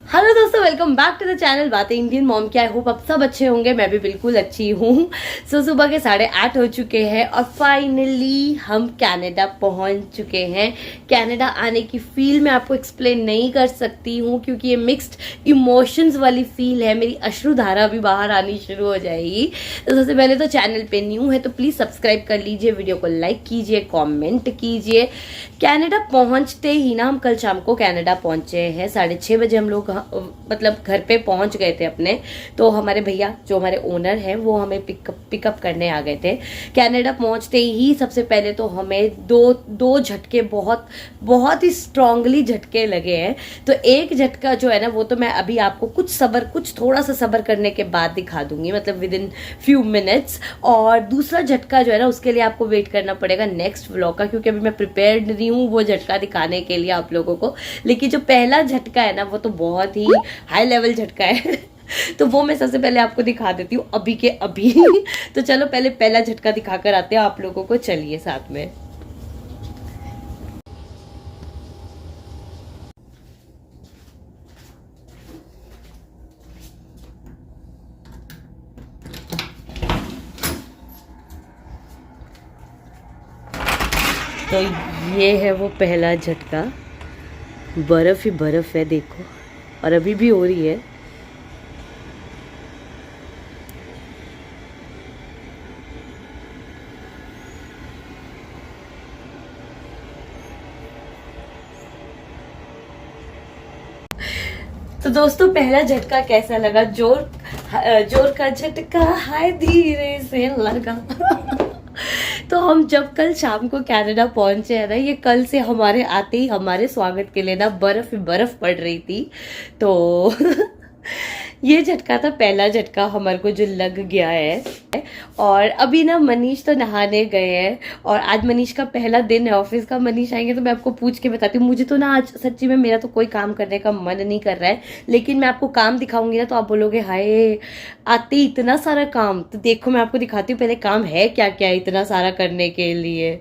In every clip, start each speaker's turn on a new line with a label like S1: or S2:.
S1: Hello दोस्तों, welcome back to the channel बातें Indian mom की। आई होप आप सब अच्छे होंगे। मैं भी बिल्कुल अच्छी हूँ। सुबह के 8:30 हो चुके हैं और फाइनली हम कनाडा पहुँच चुके हैं। कनाडा आने की फील मैं आपको एक्सप्लेन नहीं कर सकती हूँ क्योंकि ये मिक्स्ड इमोशंस वाली फील है। मेरी अश्रुधारा भी बाहर आनी शुरू हो जाएगी। तो सबसे पहले तो चैनल पे न्यू है तो प्लीज़ सब्सक्राइब कर लीजिए, वीडियो को लाइक कीजिए, कॉमेंट कीजिए। कनाडा पहुँचते ही ना, हम कल शाम को कनाडा पहुँचे हैं। 6:30 बजे हम लोग मतलब घर पे पहुंच गए थे अपने। तो हमारे भैया जो हमारे ओनर हैं वो हमें पिकअप करने आ गए थे। कनाडा पहुंचते ही सबसे पहले तो हमें दो झटके बहुत ही स्ट्रांगली झटके लगे हैं। तो एक झटका जो है ना वो तो मैं अभी आपको कुछ थोड़ा सा सब्र करने के बाद दिखा दूंगी, मतलब विद इन फ्यू मिनट्स। और दूसरा झटका जो है ना उसके लिए आपको वेट करना पड़ेगा नेक्स्ट व्लॉग का, क्योंकि अभी मैं प्रिपेयर्ड नहीं हूँ वो झटका दिखाने के लिए आप लोगों को। लेकिन जो पहला झटका है ना वो तो बहुत ही हाई लेवल झटका है। तो वो मैं सबसे पहले आपको दिखा देती हूँ अभी के अभी। तो चलो पहले पहला झटका दिखाकर आते हैं आप लोगों को, चलिए साथ में। तो ये है वो पहला झटका। बर्फ ही बर्फ है देखो, और अभी भी हो रही है। तो दोस्तों पहला झटका कैसा लगा? जोर का झटका हाय धीरे से लगा। तो हम जब कल शाम को कनाडा पहुंचे हैं ना, ये कल से हमारे आते ही हमारे स्वागत के लिए ना बर्फ बर्फ पड़ रही थी। तो ये झटका था पहला झटका हमारे को जो लग गया है। और अभी ना मनीष तो नहाने गए हैं और आज मनीष का पहला दिन है ऑफिस का। मनीष आएंगे तो मैं आपको पूछ के बताती हूँ। मुझे तो ना आज सच्ची में मेरा तो कोई काम करने का मन नहीं कर रहा है, लेकिन मैं आपको काम दिखाऊंगी ना तो आप बोलोगे हाय आते इतना सारा काम। तो देखो मैं आपको दिखाती हूँ पहले काम है क्या क्या इतना सारा करने के लिए।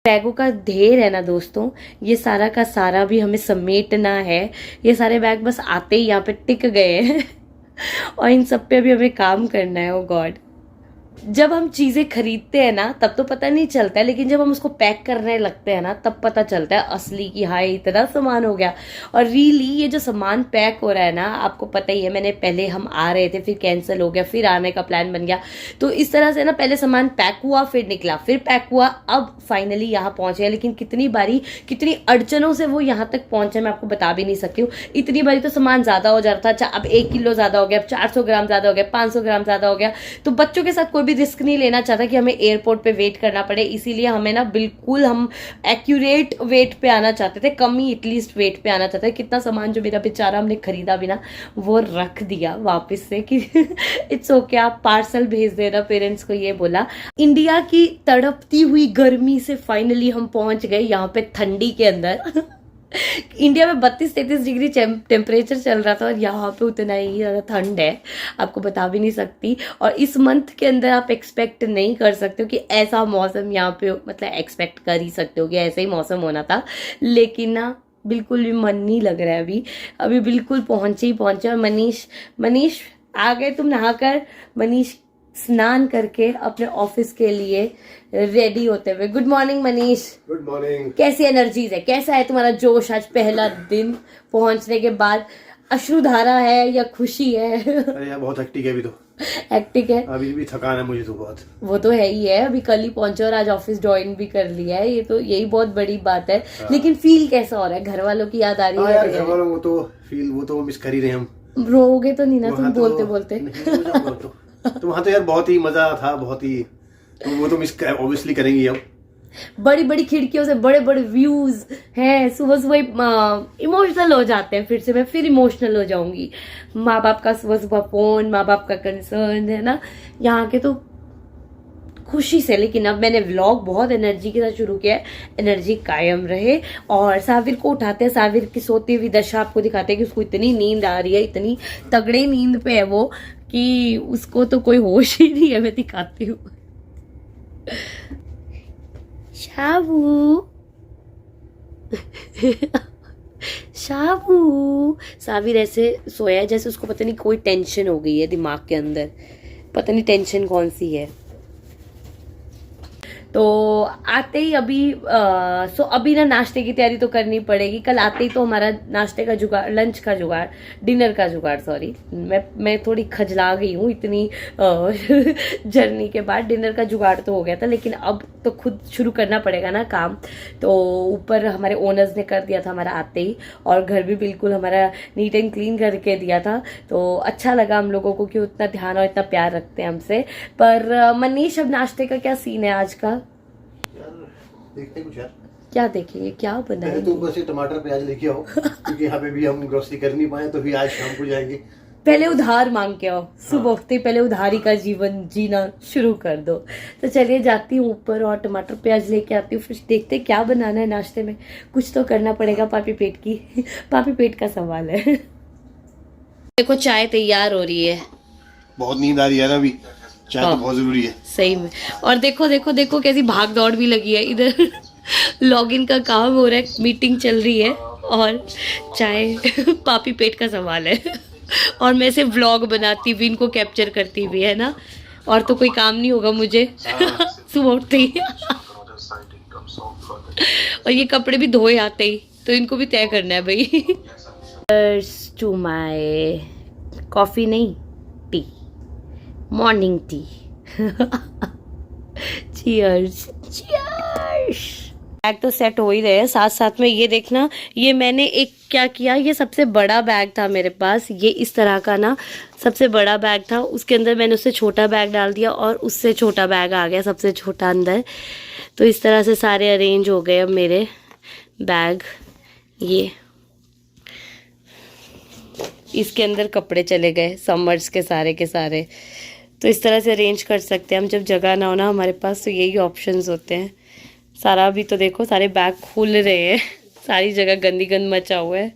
S1: बैगों का ढेर है ना दोस्तों, ये सारा का सारा भी हमें समेटना है। ये सारे बैग बस आते ही यहाँ पे टिक गए हैं। और इन सब पे अभी हमें काम करना है। ओ गॉड, जब हम चीजें खरीदते हैं ना तब तो पता नहीं चलता है, लेकिन जब हम उसको पैक करने लगते हैं ना तब पता चलता है असली की हाय इतना सामान हो गया। और रियली ये जो सामान पैक हो रहा है ना, आपको पता ही है, मैंने पहले हम आ रहे थे फिर कैंसिल हो गया फिर आने का प्लान बन गया। तो इस तरह से ना पहले सामान पैक हुआ फिर निकला फिर पैक हुआ, अब फाइनली यहाँ पहुंचे। लेकिन कितनी बारी कितनी अड़चनों से वो यहाँ तक पहुंचे मैं आपको बता भी नहीं सकती हूँ। इतनी बारी तो सामान ज्यादा हो जाता था। अच्छा अब 1 किलो ज्यादा हो गया, अब 400 ग्राम ज्यादा हो गया, 500 ग्राम ज्यादा हो गया। तो बच्चों के साथ कोई भी रिस्क नहीं लेना चाहता कि हमें एयरपोर्ट पे वेट करना पड़े, इसीलिए हमें ना बिल्कुल हम एक्यूरेट वेट पे आना चाहते थे, कम ही एटलीस्ट वेट पे आना चाहते थे। कितना सामान जो मेरा बेचारा हमने खरीदा भी ना वो रख दिया वापस से कि इट्स ओके आप पार्सल भेज देना पेरेंट्स को, ये बोला। इंडिया की तड़पती हुई गर्मी से फाइनली हम पहुंच गए यहाँ पे ठंडी के अंदर। इंडिया में 32-33 डिग्री टेम्परेचर चल रहा था और यहाँ पे उतना ही ज़्यादा ठंड है, आपको बता भी नहीं सकती। और इस मंथ के अंदर आप एक्सपेक्ट नहीं कर सकते हो कि ऐसा मौसम यहाँ पे, मतलब एक्सपेक्ट कर ही सकते हो कि ऐसा ही मौसम होना था, लेकिन ना बिल्कुल भी मन नहीं लग रहा है अभी बिल्कुल पहुंचे। और मनीष आ गए तुम नहाकर। मनीष स्नान करके अपने ऑफिस के लिए रेडी होते हुए। Good morning Manish.
S2: Good morning.
S1: कैसी एनर्जीज है, कैसा है तुम्हारा जोश आज पहला दिन पहुंचने के बाद? अश्रुधारा है या खुशी है?
S2: अरे यार बहुत हेक्टिक है अभी तो।
S1: हेक्टिक है,
S2: अभी भी थकान है मुझे तो बहुत।
S1: वो तो है ही है। अभी कल ही पहुंचे और आज ऑफिस ज्वाइन भी कर लिया है, ये तो यही बहुत बड़ी बात है। लेकिन फील कैसा हो रहा है? घर वालों की याद आ रही है?
S2: घर वालों वो तो मिस कर ही रहे हम।
S1: रोगे तो नहीं ना तुम बोलते बोलते?
S2: तो वहाँ तो यार बहुत ही मजा था, बहुत ही, तो वो तो मिस ऑब्वियसली करेंगे अब।
S1: बड़ी बड़ी खिड़कियों से बड़े बड़े व्यूज हैं, सुबह सुबह इमोशनल हो जाते हैं। फिर से मैं फिर इमोशनल हो जाऊंगी। माँ बाप का सुबह सुबह फोन, माँ बाप का कंसर्न है ना यहाँ के, तो खुशी से। लेकिन अब मैंने व्लॉग बहुत एनर्जी के साथ शुरू किया है, एनर्जी कायम रहे। और साविर को उठाते हैं, साविर की सोती हुई दशा आपको दिखाते हैं कि उसको इतनी नींद आ रही है, इतनी तगड़ी नींद पे है वो कि उसको तो कोई होश ही नहीं है। मैं दिखाती हूँ। शाबू शाबू। साबिर ऐसे सोया है जैसे उसको पता नहीं कोई टेंशन हो गई है दिमाग के अंदर, पता नहीं टेंशन कौन सी है। तो आते ही अभी अभी ना नाश्ते की तैयारी तो करनी पड़ेगी। कल आते ही तो हमारा नाश्ते का जुगाड़, लंच का जुगाड़, डिनर का जुगाड़, सॉरी मैं थोड़ी खजला गई हूँ इतनी जर्नी के बाद। डिनर का जुगाड़ तो हो गया था, लेकिन अब तो खुद शुरू करना पड़ेगा ना काम। तो ऊपर हमारे ओनर्स ने कर दिया था हमारा आते ही, और घर भी बिल्कुल हमारा नीट एंड क्लीन करके दिया था। तो अच्छा लगा हम लोगों को कि उतना ध्यान और इतना प्यार रखते हैं हमसे। पर मनीष, अब नाश्ते का क्या सीन है आज का?
S2: देखते हैं कुछ यार।
S1: क्या देखेंगे, क्या बनाएंगे?
S2: तो ऊपर से टमाटर प्याज लेके आओ, क्योंकि यहाँ पे भी हम ग्रोसरी कर नहीं पाए, तो भी आज शाम को जाएंगे।
S1: पहले उधार मांग के आओ, सुबह उठते पहले उधारी का जीवन जीना शुरू कर दो। तो चलिए जाती हूँ ऊपर और टमाटर प्याज लेके आती हूँ, फिर देखते क्या बनाना है नाश्ते में। कुछ तो करना पड़ेगा, पापी पेट की पापी पेट का सवाल है। देखो चाय तैयार हो रही है।
S2: बहुत नींद आ रही है ना अभी, चाय तो बहुत जरूरी है
S1: सही में। और देखो देखो देखो कैसी भाग दौड़ भी लगी है इधर। लॉगिन का काम हो रहा है, मीटिंग चल रही है, और चाय पापी पेट का सवाल है। और मैं से व्लॉग बनाती हुई इनको कैप्चर करती हुई, है ना। और तो कोई काम नहीं होगा मुझे सुबह उठते ही। और ये कपड़े भी धोए आते ही, तो इनको भी तय करना है भाई। टू माय कॉफी नहीं, T, morning tea. Cheers cheers. Bag तो सेट हो ही रहे हैं, साथ साथ में ये देखना, ये मैंने एक क्या किया, ये सबसे बड़ा बैग था मेरे पास, ये इस तरह का ना सबसे बड़ा बैग था, उसके अंदर मैंने उससे छोटा बैग डाल दिया और उससे छोटा बैग आ गया सबसे छोटा अंदर। तो इस तरह से सारे अरेंज हो गए अब मेरे बैग। ये इसके अंदर कपड़े चले गए समर्स के सारे। तो इस तरह से अरेंज कर सकते हैं हम, जब जगह ना हो ना हमारे पास, तो यही ऑप्शंस होते हैं। सारा भी तो देखो, सारे बैग खुल रहे हैं, सारी जगह गंदी गंद मचा हुआ है।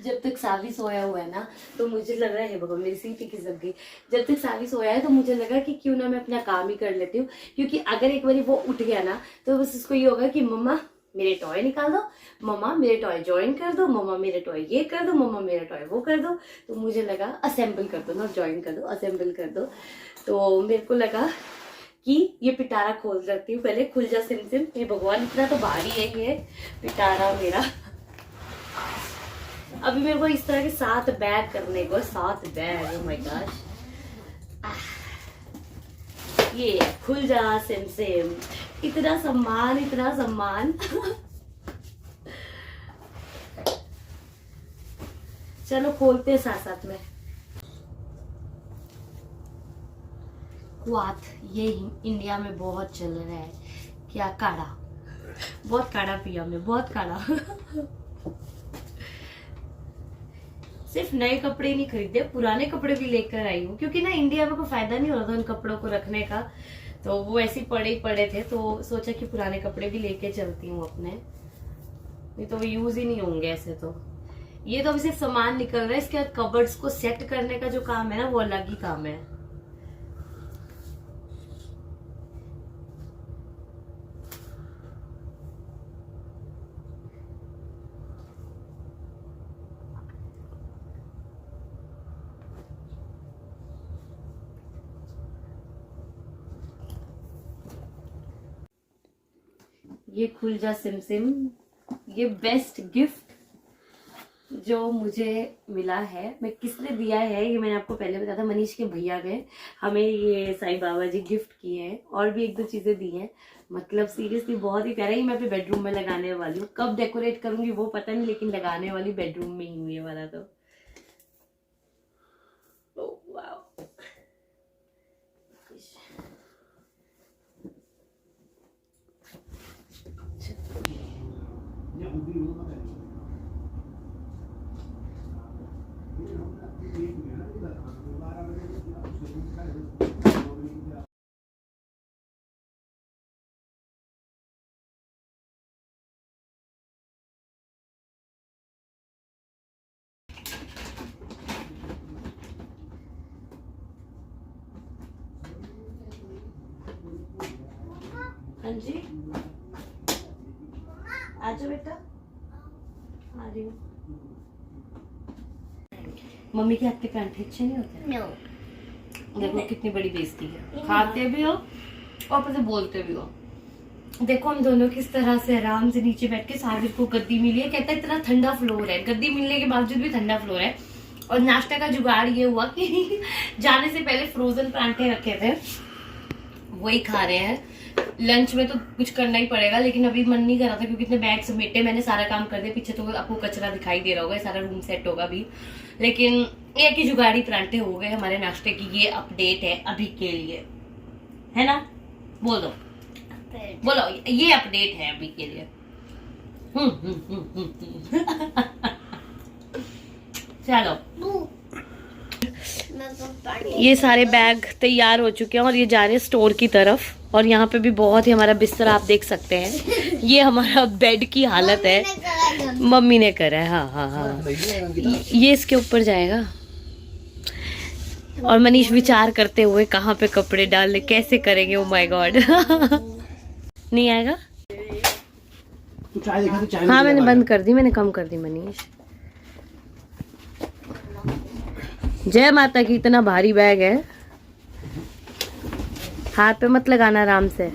S1: जब तक सावी सोया हुआ है ना, तो मुझे लग रहा है बाबा मेरी सीट ही खिसक गई। जब तक सावी सोया है तो मुझे लगा कि क्यों ना मैं अपना काम ही कर लेती हूँ, क्योंकि अगर एक बार वो उठ गया ना, तो बस उसको ये होगा कि मम्मा मेरे टॉय निकाल दो, मम्मा मेरे टॉय ज्वाइन कर दो, मम्मा मेरे टॉय ये कर दो, मम्मा मेरा टॉय वो कर दो। तो मुझे लगा असेंबल कर दो, ना ज्वाइन कर दो, असेंबल कर दो। तो मेरे को लगा कि ये पिटारा खोल रखती हूँ पहले। खुल जा सिम सिम, ये भगवान इतना तो भारी है ये पिटारा मेरा। अभी मेरे को इस तरह के 7 बैग करने को, 7 बैग, ओह माय गॉश। ये खुल जा सिम सिम, इतना सम्मान, इतना सम्मान। चलो खोलते हैं साथ साथ में। क्वाथ, ये इंडिया में बहुत चल रहा है, क्या काढ़ा, बहुत काढ़ा पिया हमने, बहुत काढ़ा। सिर्फ नए कपड़े नहीं खरीदे, पुराने कपड़े भी लेकर आई हूँ, क्योंकि ना इंडिया में कोई फायदा नहीं हो रहा था उन कपड़ों को रखने का, तो वो ऐसे ही पड़े ही पड़े थे। तो सोचा कि पुराने कपड़े भी लेके चलती हूँ अपने, नहीं तो वो यूज ही नहीं होंगे ऐसे। तो ये तो अभी सिर्फ सामान निकल रहा है, इसके बाद कबर्ड्स को सेट करने का जो काम है ना, वो अलग ही काम है। ये खुल जा सिम सिम, ये बेस्ट गिफ्ट जो मुझे मिला है, मैं किसने दिया है ये मैंने आपको पहले बताया था, मनीष के भैया ने हमें ये साईं बाबा जी गिफ्ट किए हैं, और भी 1-2 चीजें दी हैं। मतलब सीरियसली बहुत ही प्यारा, ये मैं अपने बेडरूम में लगाने वाली हूँ। कब डेकोरेट करूंगी वो पता नहीं, लेकिन लगाने वाली बेडरूम में ही हूँ ये वाला। तो वाओ, हाँ जी, आजा बेटा, आ रही हूँ। मम्मी के हाथ के परांठे अच्छे नहीं होते?
S3: No.
S1: देखो कितनी बड़ी बेइज्जती है, खाते भी हो और ऊपर से बोलते भी हो। देखो हम दोनों किस तरह से आराम से नीचे बैठ के, साबिर को गद्दी मिली है, कहता है इतना ठंडा फ्लोर है, गद्दी मिलने के बावजूद भी ठंडा फ्लोर है। और नाश्ते का जुगाड़ ये हुआ कि जाने से पहले फ्रोजन परांठे रखे थे, वही खा रहे हैं। लंच में तो कुछ करना ही पड़ेगा, लेकिन अभी मन नहीं कर रहा था क्योंकि इतने बैग समेटे, मैंने सारा काम कर दिया। पीछे तो आपको कचरा दिखाई दे रहा होगा, सारा रूम सेट होगा अभी, लेकिन एक ही जुगाड़ी परांठे हो गए हमारे नाश्ते की। ये अपडेट है अभी के लिए, है ना? बोल दो, बोलो, ये अपडेट है अभी के लिए। चलो, ये सारे बैग तैयार हो चुके हैं और ये जा रहे हैं स्टोर की तरफ। और यहाँ पे भी बहुत ही हमारा बिस्तर आप देख सकते हैं, ये हमारा बेड की हालत है, मम्मी ने करा है। हाँ हाँ हाँ, ये इसके ऊपर जाएगा। और मनीष विचार करते हुए कहाँ पे कपड़े डालने, कैसे करेंगे, ओ माय गॉड। नहीं आएगा? हाँ मैंने बंद कर दी, मैंने कम कर दी मनीष। जय माता की, इतना भारी बैग है, हाथ पे मत लगाना, आराम से।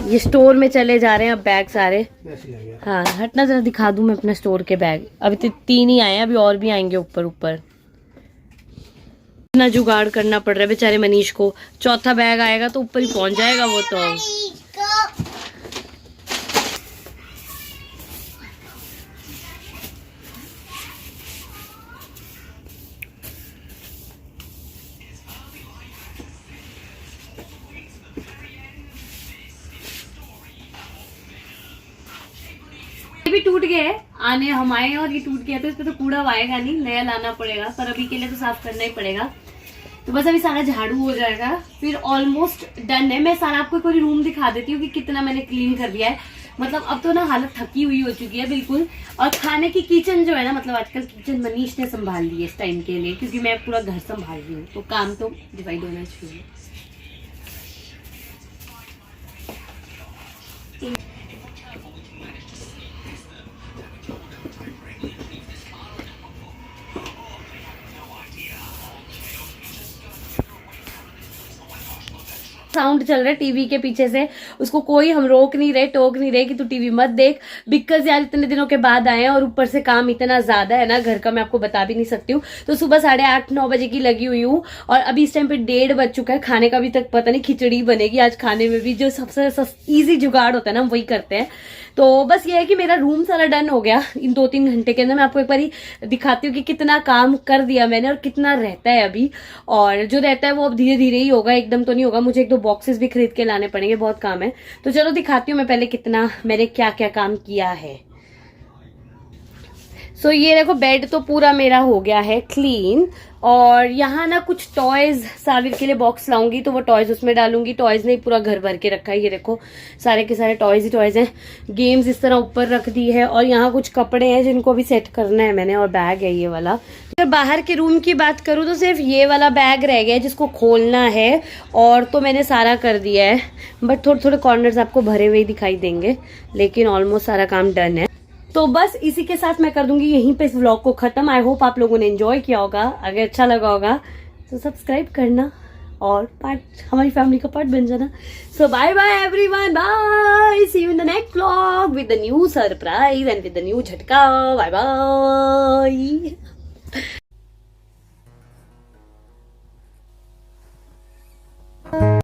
S1: ये स्टोर में चले जा रहे हैं अब बैग सारे। हाँ हटना, जरा दिखा दूं मैं अपने स्टोर के बैग। अभी तो 3 ही आए हैं, अभी और भी आएंगे ऊपर ऊपर। इतना जुगाड़ करना पड़ रहा है बेचारे मनीष को। चौथा बैग आएगा तो ऊपर ही पहुंच जाएगा वो तो। भी टूट गए, आने हम आए और ये टूट गया, तो इस पे तो कूड़ा आएगा नहीं, नया लाना पड़ेगा। पर अभी के लिए तो साफ करना ही पड़ेगा। तो बस अभी सारा झाड़ू हो जाएगा, फिर ऑलमोस्ट डन है। मैं सारा आपको एक बार रूम दिखा देती हूँ कि कितना मैंने क्लीन कर दिया है। मतलब अब तो ना हालत थकी हुई हो चुकी है बिल्कुल। और खाने की किचन जो है ना, मतलब आजकल किचन मनीष ने संभाल ली है इस टाइम के लिए, क्योंकि मैं पूरा घर संभाल रही हूँ, तो काम तो डिवाइड होना चाहिए। साउंड चल रहा है टीवी के पीछे से, उसको कोई हम रोक नहीं रहे, टोक नहीं रहे कि तू टीवी मत देख, बिकॉज यार इतने दिनों के बाद आए हैं और ऊपर से काम इतना ज्यादा है ना घर का, मैं आपको बता भी नहीं सकती हूँ। तो सुबह 8:30-9 बजे की लगी हुई हूँ और अभी इस टाइम पे 1:30 बज चुका है। खाने का भी तक पता नहीं, खिचड़ी बनेगी आज। खाने में भी जो सबसे इजी जुगाड़ होता है ना, हम वही करते हैं। तो बस ये है कि मेरा रूम सारा डन हो गया इन 2-3 घंटे के अंदर। मैं आपको एक बार दिखाती हूँ कि कितना काम कर दिया मैंने और कितना रहता है अभी। और जो रहता है वो अब धीरे धीरे ही होगा, एकदम तो नहीं होगा। मुझे 1-2 बॉक्सेस भी खरीद के लाने पड़ेंगे, बहुत काम है। तो चलो दिखाती हूँ मैं पहले कितना मैंने क्या क्या काम किया है। सो ये देखो, बेड तो पूरा मेरा हो गया है क्लीन। और यहाँ ना कुछ टॉयज साविर के लिए बॉक्स लाऊंगी, तो वो टॉयज उसमें डालूंगी। टॉयज ने पूरा घर भर के रखा है, ये देखो सारे के सारे टॉयज ही टॉयज हैं। गेम्स इस तरह ऊपर रख दी है। और यहाँ कुछ कपड़े हैं जिनको भी सेट करना है मैंने, और बैग है ये वाला। अगर बाहर के रूम की बात करूँ तो सिर्फ ये वाला बैग रह गया है जिसको खोलना है, और तो मैंने सारा कर दिया है। बट थोड़े थोड़े कॉर्नर्स आपको भरे हुए दिखाई देंगे, लेकिन ऑलमोस्ट सारा काम डन है। तो बस इसी के साथ मैं कर दूंगी यहीं पे इस व्लॉग को खत्म। आई होप आप लोगों ने एंजॉय किया होगा। अगर अच्छा लगा होगा तो सब्सक्राइब करना और हमारी फैमिली का पार्ट बन जाना। So bye bye everyone, bye, see you in the next vlog with the new surprise and with the new झटका। Bye bye.